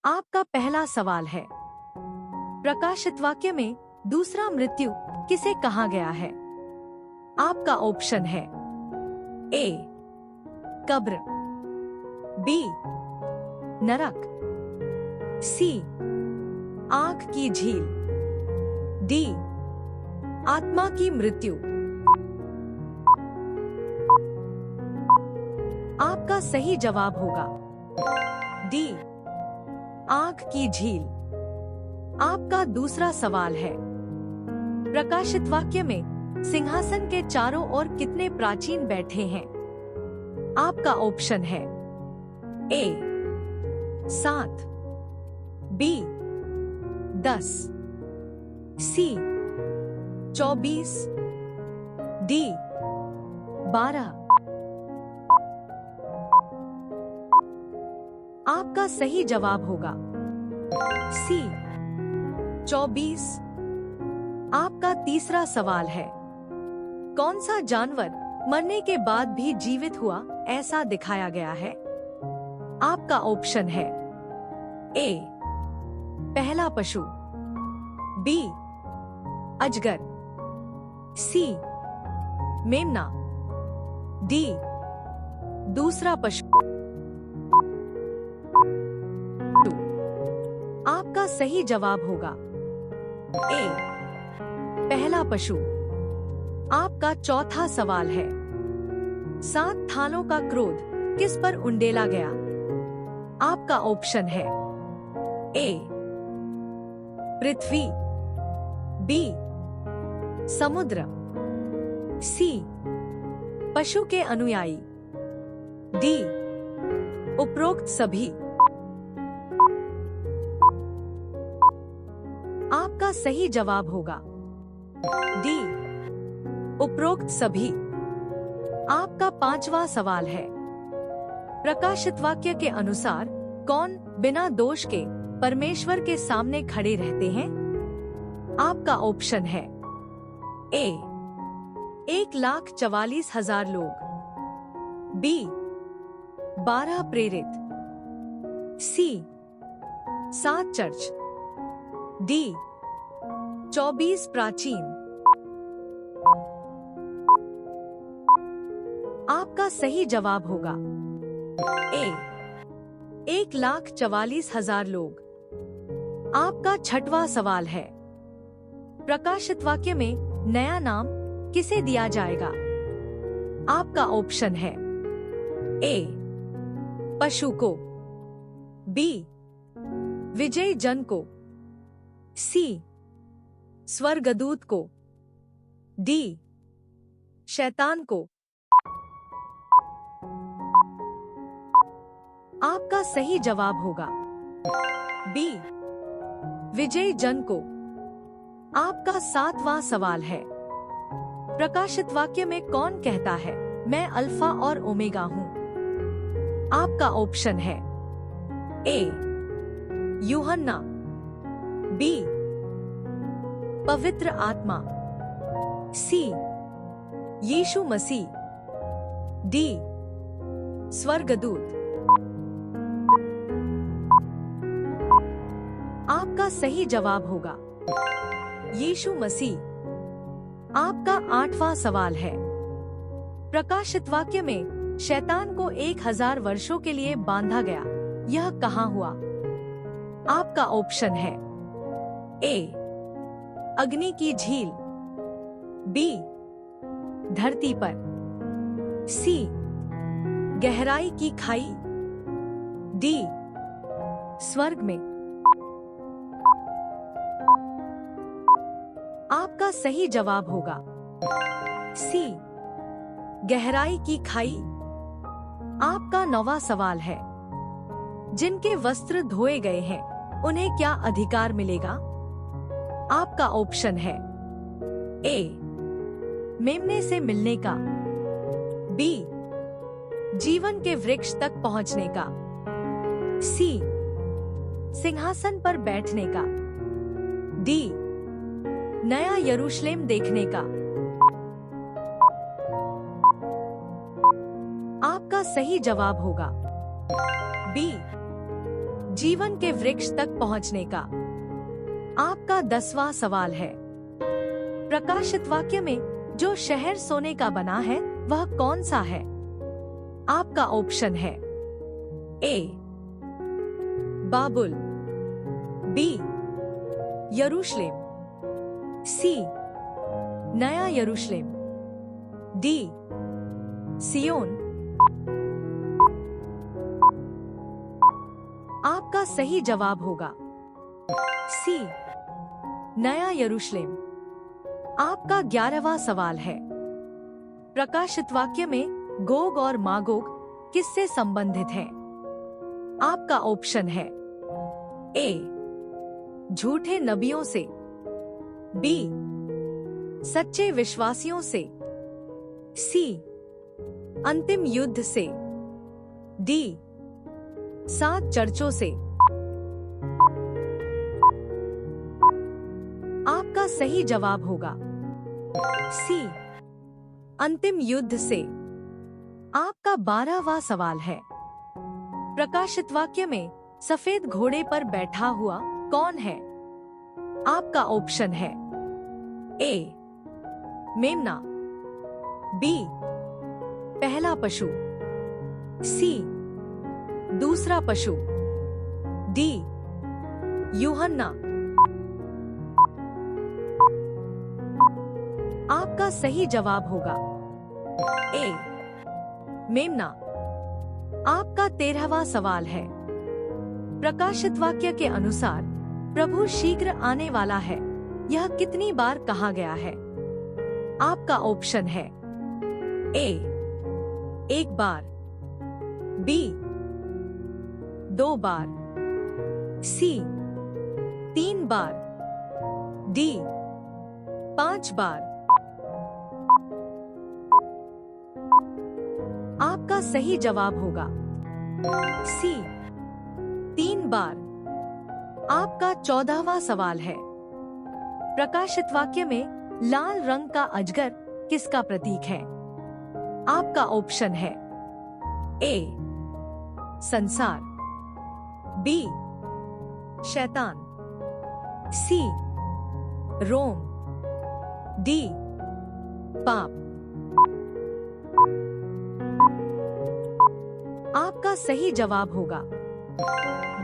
आपका पहला सवाल है, प्रकाशित वाक्य में दूसरा मृत्यु किसे कहा गया है? आपका ऑप्शन है ए कब्र, बी नरक, सी आंख की झील, डी आत्मा की मृत्यु। आपका सही जवाब होगा डी आंख की झील। आपका दूसरा सवाल है, प्रकाशित वाक्य में सिंहासन के चारों ओर कितने प्राचीन बैठे हैं? आपका ऑप्शन है ए 7, बी 10, सी 24, डी 12। आपका सही जवाब होगा सी 24। आपका तीसरा सवाल है, कौन सा जानवर मरने के बाद भी जीवित हुआ ऐसा दिखाया गया है? आपका ऑप्शन है ए पहला पशु, बी अजगर, सी मेमना, डी दूसरा पशु। आपका सही जवाब होगा ए पहला पशु। आपका चौथा सवाल है, 7 थानों का क्रोध किस पर उंडेला गया? आपका ऑप्शन है ए पृथ्वी, बी समुद्र, सी पशु के अनुयायी, डी उपरोक्त सभी। आपका सही जवाब होगा डी उपरोक्त सभी। आपका पांचवा सवाल है, प्रकाशित वाक्य के अनुसार कौन बिना दोष के परमेश्वर के सामने खड़े रहते हैं? आपका ऑप्शन है ए 1,44,000 लोग, बी 12 प्रेरित, सी 7 चर्च, डी 24 प्राचीन। आपका सही जवाब होगा ए 1,44,000 लोग। आपका छठवां सवाल है, प्रकाशित वाक्य में नया नाम किसे दिया जाएगा? आपका ऑप्शन है ए पशु को, बी विजयी जन को, सी स्वर्गदूत को, डी शैतान को। आपका सही जवाब होगा बी विजयी जन को। आपका 7वां सवाल है, प्रकाशित वाक्य में कौन कहता है मैं अल्फा और ओमेगा हूँ? आपका ऑप्शन है ए यूहन्ना, बी पवित्र आत्मा, सी यीशु मसीह, डी स्वर्गदूत। आपका सही जवाब होगा यीशु मसीह। आपका 8वां सवाल है, प्रकाशित वाक्य में शैतान को 1000 वर्षों के लिए बांधा गया, यह कहाँ हुआ? आपका ऑप्शन है ए अग्नि की झील, बी धरती पर, सी गहराई की खाई, डी स्वर्ग में। आपका सही जवाब होगा सी गहराई की खाई। आपका 9वां सवाल है, जिनके वस्त्र धोए गए हैं उन्हें क्या अधिकार मिलेगा? आपका ऑप्शन है ए मेमने से मिलने का, बी जीवन के वृक्ष तक पहुंचने का, सी सिंहासन पर बैठने का, डी नया यरूशलेम देखने का। आपका सही जवाब होगा बी जीवन के वृक्ष तक पहुंचने का। आपका 10वां सवाल है, प्रकाशित वाक्य में जो शहर सोने का बना है वह कौन सा है? आपका ऑप्शन है ए बाबुल, बी यरूशलेम, सी नया यरूशलेम, डी सियोन। आपका सही जवाब होगा सी नया यरूशलेम। आपका 11वां सवाल है, प्रकाशित वाक्य में गोग और मागोग किससे संबंधित हैं? आपका ऑप्शन है ए झूठे नबियों से, बी सच्चे विश्वासियों से, सी अंतिम युद्ध से, डी 7 चर्चों से। आपका सही जवाब होगा सी अंतिम युद्ध से। आपका 12वां सवाल है, प्रकाशित वाक्य में सफेद घोड़े पर बैठा हुआ कौन है? आपका ऑप्शन है ए मेमना, बी पहला पशु, सी दूसरा पशु, डी यूहन्ना। आपका सही जवाब होगा ए मेमना। आपका 13वां सवाल है, प्रकाशित वाक्य के अनुसार प्रभु शीघ्र आने वाला है, यह कितनी बार कहा गया है? आपका ऑप्शन है ए 1 बार, बी 2 बार, सी 3 बार, डी 5 बार। आपका सही जवाब होगा सी 3 बार। आपका 14वां सवाल है, प्रकाशित वाक्य में लाल रंग का अजगर किसका प्रतीक है? आपका ऑप्शन है ए संसार, बी शैतान, सी रोम, डी पाप। आपका सही जवाब होगा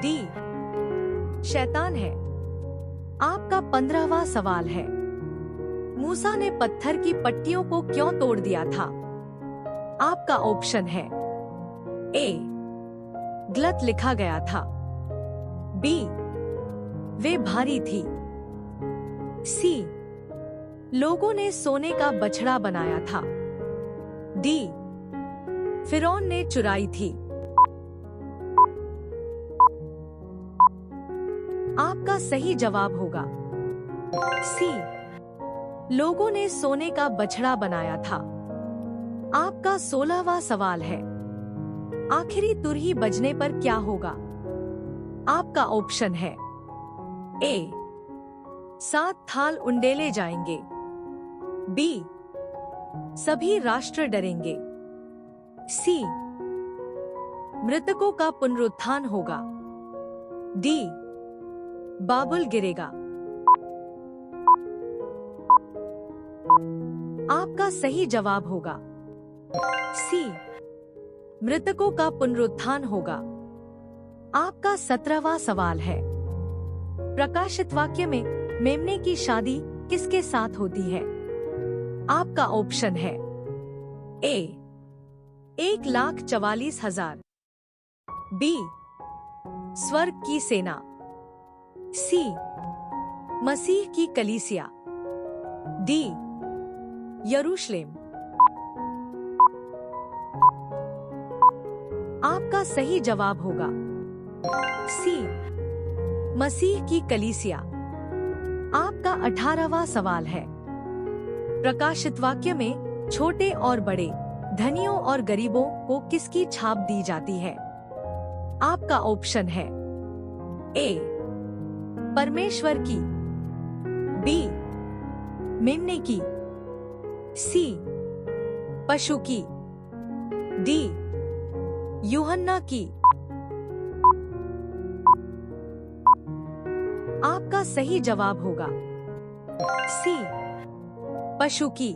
डी शैतान है। आपका 15वां सवाल है, मूसा ने पत्थर की पट्टियों को क्यों तोड़ दिया था? आपका ऑप्शन है ए गलत लिखा गया था, बी वे भारी थी, सी लोगों ने सोने का बछड़ा बनाया था, डी फिरौन ने चुराई थी। आपका सही जवाब होगा सी लोगों ने सोने का बछड़ा बनाया था। आपका 16वां सवाल है, आखिरी तुरही बजने पर क्या होगा? आपका ऑप्शन है ए 7 थाल उंडेले जाएंगे, बी सभी राष्ट्र डरेंगे, सी मृतकों का पुनरुत्थान होगा, डी बाबुल गिरेगा। आपका सही जवाब होगा सी मृतकों का पुनरुत्थान होगा। आपका 17वां सवाल है, प्रकाशित वाक्य में मेमने की शादी किसके साथ होती है? आपका ऑप्शन है ए 1,44,000, बी स्वर्ग की सेना, सी मसीह की कलीसिया, डी यरूशलेम। आपका सही जवाब होगा सी मसीह की कलीसिया। आपका 18वां सवाल है, प्रकाशित वाक्य में छोटे और बड़े, धनियों और गरीबों को किसकी छाप दी जाती है? आपका ऑप्शन है ए परमेश्वर की, बी मेमने की, सी पशु की, डी यूहन्ना की। आपका सही जवाब होगा सी, पशु की।